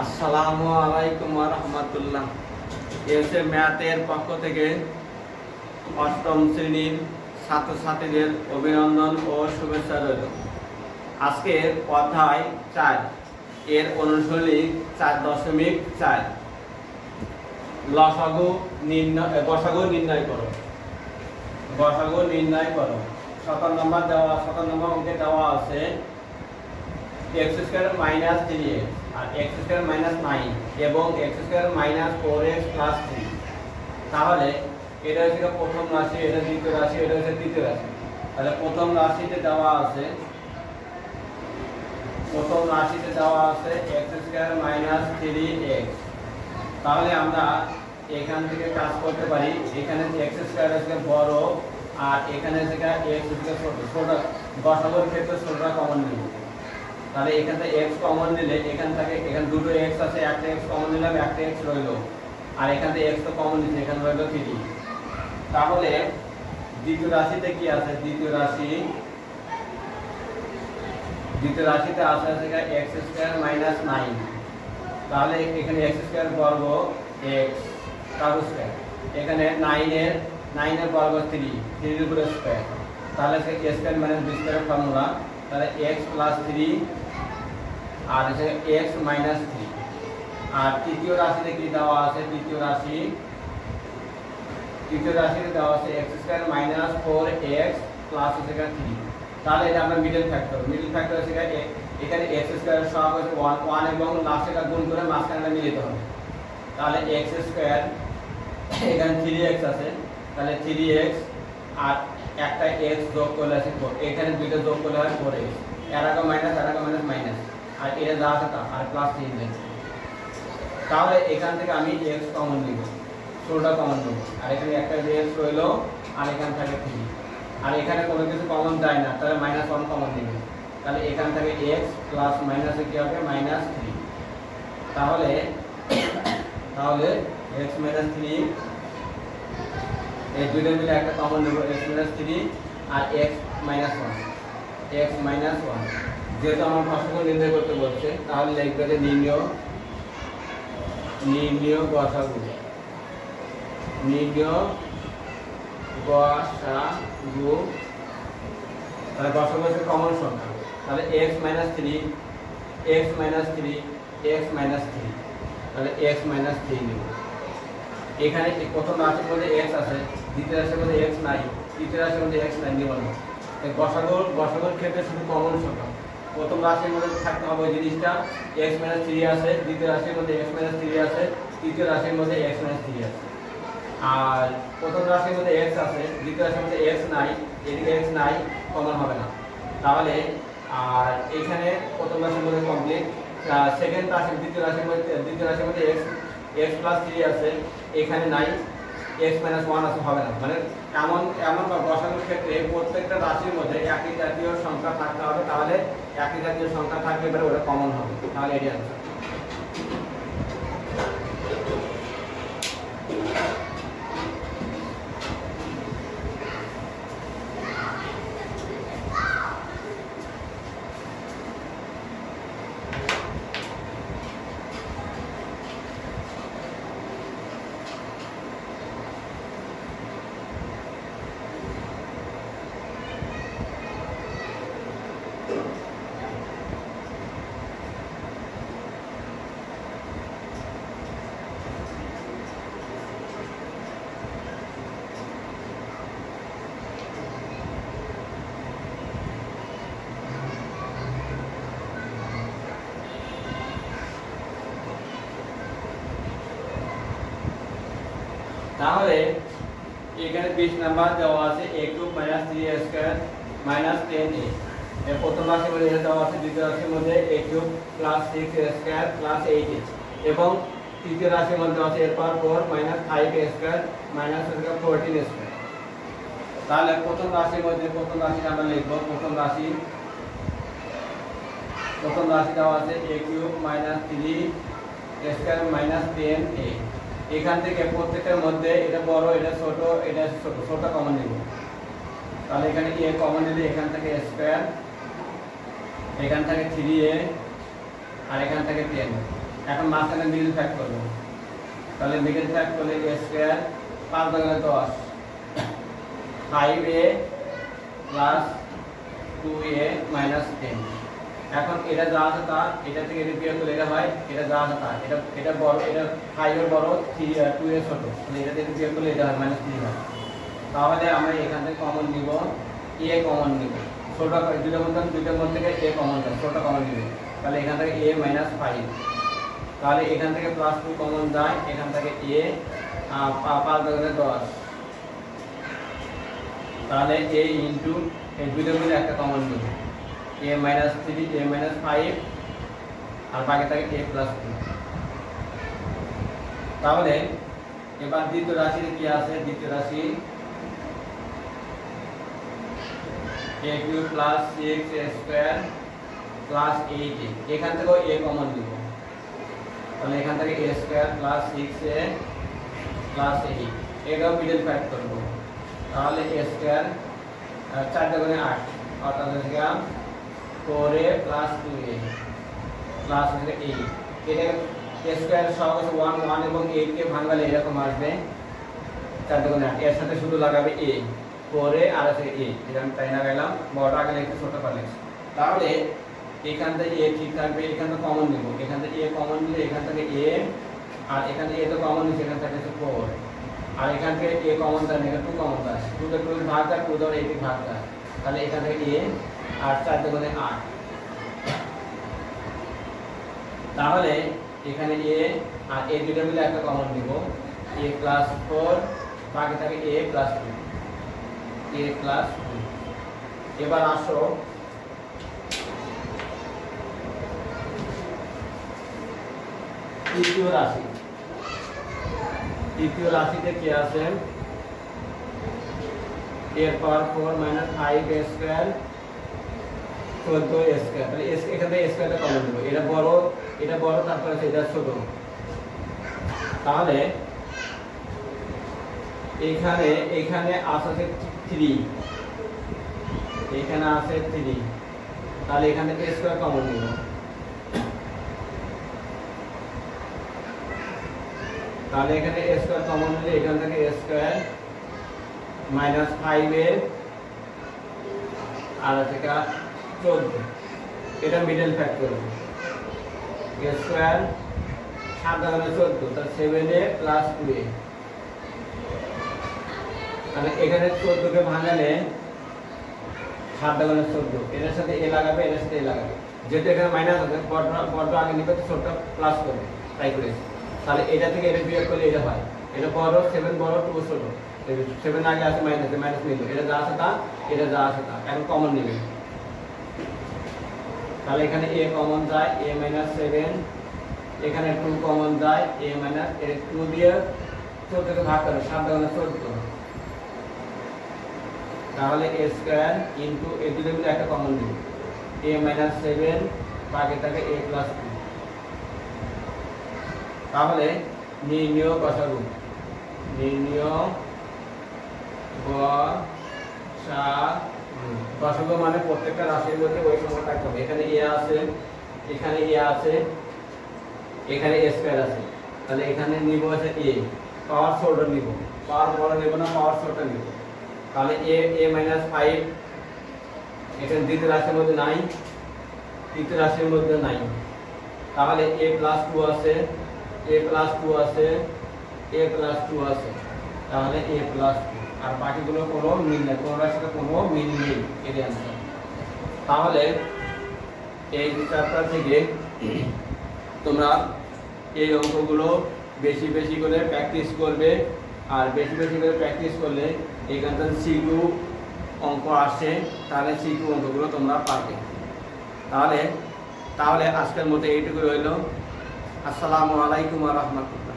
আসসালামু আলাইকুম ওয়া রাহমাতুল্লাহ। এসে ম্যাথের পক্ষ থেকে অষ্টম শ্রেণীর ছাত্রছাত্রীদের অভিনন্দন ও শুভেচ্ছা রইল। আজকে অধ্যায় 4 এর অনুশীলনী 4.4 লসাগু গসাগু নির্ণয় করো। গসাগু নির্ণয় করো। 17 নম্বর অঙ্কে দেওয়া আছে x স্কয়ার মাইনাস 3x আর x স্কয়ার মাইনাস 9 এবং x square minus 4x plus 3। তাহলে এটা হচ্ছে প্রথম রাশি, এটা দ্বিতীয় রাশি, এটা হচ্ছে তৃতীয় রাশি। তাহলে প্রথম রাশিতে দেওয়া আছে x স্কয়ার মাইনাস 3x। তাহলে আমরা এখান থেকে কাজ করতে পারি, এখানে x স্কয়ার আছে বড় আর এখানে যেটা x স্কয়ার ছোট। ছোট গসাগুর ক্ষেত্রে ছোটটা কমন নিব। তাহলে এখান থেকে x কমন নিলে এখান দুটো x আছে, একটা x কমন নিলাম, একটা x রইল, আর এখান থেকে x তো কমন নিচ্ছে, এখানে রইল 3। তাহলে দ্বিতীয় রাশিতে কি আছে? দ্বিতীয় রাশিতে আছে x স্কয়ার মাইনাস 9। তাহলে এখানে x স্কয়ার বর্গ x তার স্কয়ার, এখানে 9 এর বর্গ 3 এর উপরে স্কয়ার। তাহলে a square minus b square formula. তাহলে x প্লাস 3 আর আছে x মাইনাস 3। আর তৃতীয় রাশিতে কি দেওয়া আছে? তৃতীয় রাশিতে দেওয়া আছে x square minus 4x plus 3। তাহলে এটা আমরা মিডল ফ্যাক্টর হচ্ছে এখানে x স্কয়ার সহগ হচ্ছে 1 এবং লাস্টেটা গুণ করে মাঝখানেটা মিলাতে হবে। তাহলে x স্কয়ার এখানে 3x আছে, তাহলে 3x আর একটা x যোগ করলে আছে 4, এখানে দুইটা যোগ করলে হয় 4x, এর আগে মাইনাস মাইনাস, আর এটা যা আছে তা, আর প্লাস 3 আছে। তাহলে এখান থেকে আমি x কমন নিব, ছোটটা কমন নিব, আর এখানে একটা x রইল, আর এখান থেকে 3, আর এখানে কোনো কিছু কমন যায় না, তাহলে -1 কমন নিব। তাহলে এখান থেকে x প্লাস মাইনাসে কি হবে? -3। তাহলে x - 3 এই দুইটা মিলে একটা কমন নেব, x - 3 আর x - 1। যেহেতু আমার গসাগু নির্ণয় করতে বলছে, তাহলে লিখবে যে নির্ণয় গসাগু। তাহলে গসাগু হচ্ছে কমন সংখ্যা। তাহলে x - 3 তাহলে x - 3 নিব। এখানে প্রথম রাশির মধ্যে x আছে, দ্বিতীয় রাশির মধ্যে x নাই, তৃতীয় রাশির মধ্যে x নাই, নিব না। গসাগুর ক্ষেত্রে শুধু কমন সংখ্যা। প্রথম রাশির মধ্যে থাকতে হবে ওই জিনিসটা, x - 3 আছে, দ্বিতীয় রাশির মধ্যে x - 3 আছে, তৃতীয় রাশির মধ্যে x - 3 আছে। আর প্রথম রাশির মধ্যে x আছে, দ্বিতীয় রাশির মধ্যে x নাই, এদিকে x নাই, কমন হবে না। তাহলে আর এখানে প্রথম রাশির মধ্যে কমপ্লিট। সেকেন্ড রাশি দ্বিতীয় রাশির মধ্যে x প্লাস 3 আছে, এখানে নাই, x - 1 আছে, হবে না। মানে এমন গসাগুর ক্ষেত্রে প্রত্যেকটা রাশির মধ্যে একই জাতীয় সংখ্যা থাকতে হবে, তাহলে একই জাতীয় সংখ্যা থাকলে এবারে ওটা কমন হবে। তাহলে এটাই আনসার। তাহলে এখানে 20 নাম্বার দেওয়া আছে a³ - 3a² - 10a। এর প্রথম রাশির মধ্যে এটা দেওয়া আছে, দ্বিতীয় রাশির মধ্যে a³ + 6a² + 8a, এবং তৃতীয় রাশির মধ্যে আছে এর পাওয়ার 4 - 5a² - 14a²। তাহলে প্রথম রাশি আমরা লিখব। প্রথম রাশি দেওয়া আছে a³ - 3a² - 10a। এখান থেকে প্রত্যেকটার মধ্যে এটা বড়, এটা ছোট, ছোটটা কমন নিব। তাহলে এখানে a কমন নিলে এখান থেকে a², এখান থেকে 3a, আর এখান থেকে 10। এখন মাঝখানে মিডল ফ্যাক্ট করবো, তাহলে মিডল ফ্যাক্ট করলে a স্কয়ার 5 ভাগে 10 5a প্লাস 2a মাইনাস 10। এখন এটা যা আছে তা এটা থেকে এটা বিয়োগ করলে এটা হয় এটা যা আছে তা এটা বড়, এটা 5 এর বড় 2 এর ছোট, মানে এটা থেকে বিয়োগ করলে এটা হয় মাইনাস 3 হয়। তাহলে আমরা এখান থেকে কমন নিব a কমন নিব, ছোট দুইটার মধ্যে থেকে a কমন যায়, ছোট কমন নিবে, তাহলে এখান থেকে a মাইনাস 5, তাহলে এখান থেকে প্লাস 2 কমন যায়, এখান থেকে a 5 ভাগে 10, তাহলে a ইনটু এই দুইটার মধ্যে একটা কমন নিব a মাইনাস 3 a মাইনাস 5 আর বাকি থাকে a প্লাস 2। তাহলে এবার দ্বিতীয় রাশিতে কি আছে, দ্বিতীয় রাশি a cube plus 6a square plus 8a, এখান থেকে a কমন নিব, তাহলে এখান থেকে a square plus 6a plus 8 এটাও মিডল ফ্যাক্ট করব, তাহলে a স্কয়ার 4 গুণে 8 অর্থাৎ হচ্ছে 4a প্লাস 2a প্লাস হচ্ছে 8। এটা a স্কয়ার সহগ 1 1 এবং 8 কে ভাঙালে এরকম আসবে 4 গুণে 8, এর সাথে শুধু লাগাবে a 4a আর আছে a, এটা আমি তাই লাগাইলাম, বড়টা আগে লিখতে ছোট করে লিখছি। তাহলে এখান থেকে a ঠিক থাকবে, এখান থেকে কমন নিব, এখান থেকে a কমন নিলে এখান থেকে a আর এখান থেকে a তো কমন নিছে, এখান থেকে 4 আর এখান থেকে a কমন যায়, এখানে 2 কমন যায়, 2 তে 2 ভাগ যায়, 2 দ্বারা 8 ভাগ যায়, তাহলে এখান থেকে a আর 4 গুণে 8, তাহলে এখানে a আর a দুটো মিলে একটা কমন নিব a প্লাস 4 বাকি থাকে a প্লাস 2 a প্লাস 2। এবার আসো তৃতীয় রাশি, তৃতীয় রাশিতে কি আছে a এর পাওয়ার 4 minus 5a square 14a square, তাহলে এখান থেকে a স্কয়ারটা কমন নেব, এটা বড় তারপরে এটা ছোট, তাহলে এখানে আছে 3, এখানে আছে 3, তাহলে এখান থেকে a স্কয়ার কমন নিব, তাহলে এখানে a স্কয়ার কমন নিলে এখান থেকে a স্কয়ার মাইনাস 5a আর আছে 14, এটা মিডল ফ্যাক্ট করব, a স্কয়ার 7 ভাগে 14 তাহলে 7a প্লাস 2a, তাহলে এখানে 14 কে ভাঙালে 7 ভাগে 14, এর সাথে a লাগাবে, এর সাথে a লাগাবে, যেহেতু এখানে মাইনাস আছে বড় আগে নিবে তো ছোটটা প্লাস করবে, তাই করেছি। তাহলে এটা থেকে এটা বিয়োগ করলে এটা হয়, এটা বড় 7 বড় 2 ছোট, 7 আগে আছে মাইনাস নিল, এটা যা আছে তা এটা যা আছে তা, এখন কমন নেবে, তাহলে এখানে a কমন যায় a মাইনাস 7, এখানে 2 কমন যায় a মাইনাস 2 দিয়ে 14 কে ভাগ করে 7 ভাগে 14, তাহলে a স্কয়ার ইনটু a দুটো মিলে একটা কমন নিব a মাইনাস 7 বাকি থাকে a প্লাস 2। তাহলে নির্ণয় গসাগু, নির্ণয় গসাগু মানে প্রত্যেকটা রাশির মধ্যে ওই সময় থাকতে হবে, এখানে a আছে, এখানে a আছে, এখানে a স্কয়ার আছে, তাহলে এখানে নিব আছে a, পাওয়ার ছোট নিব, পাওয়ার বড় নিব না, পাওয়ার ছোট নিব, তাহলে a মাইনাস 5 এখানে দ্বিতীয় রাশির মধ্যে নাই, তৃতীয় রাশির মধ্যে নাই, তাহলে a প্লাস 2 আছে, a প্লাস 2 আছে, a প্লাস 2 আছে, তাহলে a প্লাস 2, আর বাকিগুলো কোনো মিল নেই, কোনো রাশিতে কোনো মিল নেই, এর आंसर। তাহলে এই চ্যাপ্টার থেকে তোমরা এই অঙ্কগুলো বেশি বেশি করে প্র্যাকটিস করবে, আর বেশি বেশি করে প্র্যাকটিস করলে এখানটা সিকিউ অঙ্ক আসে, তাহলে সিকিউ অঙ্কগুলো তোমরা পারবে। তাহলে আজকের মতো এইটুকু রইল। আসসালামু আলাইকুম ওয়া রাহমাতুল্লাহ।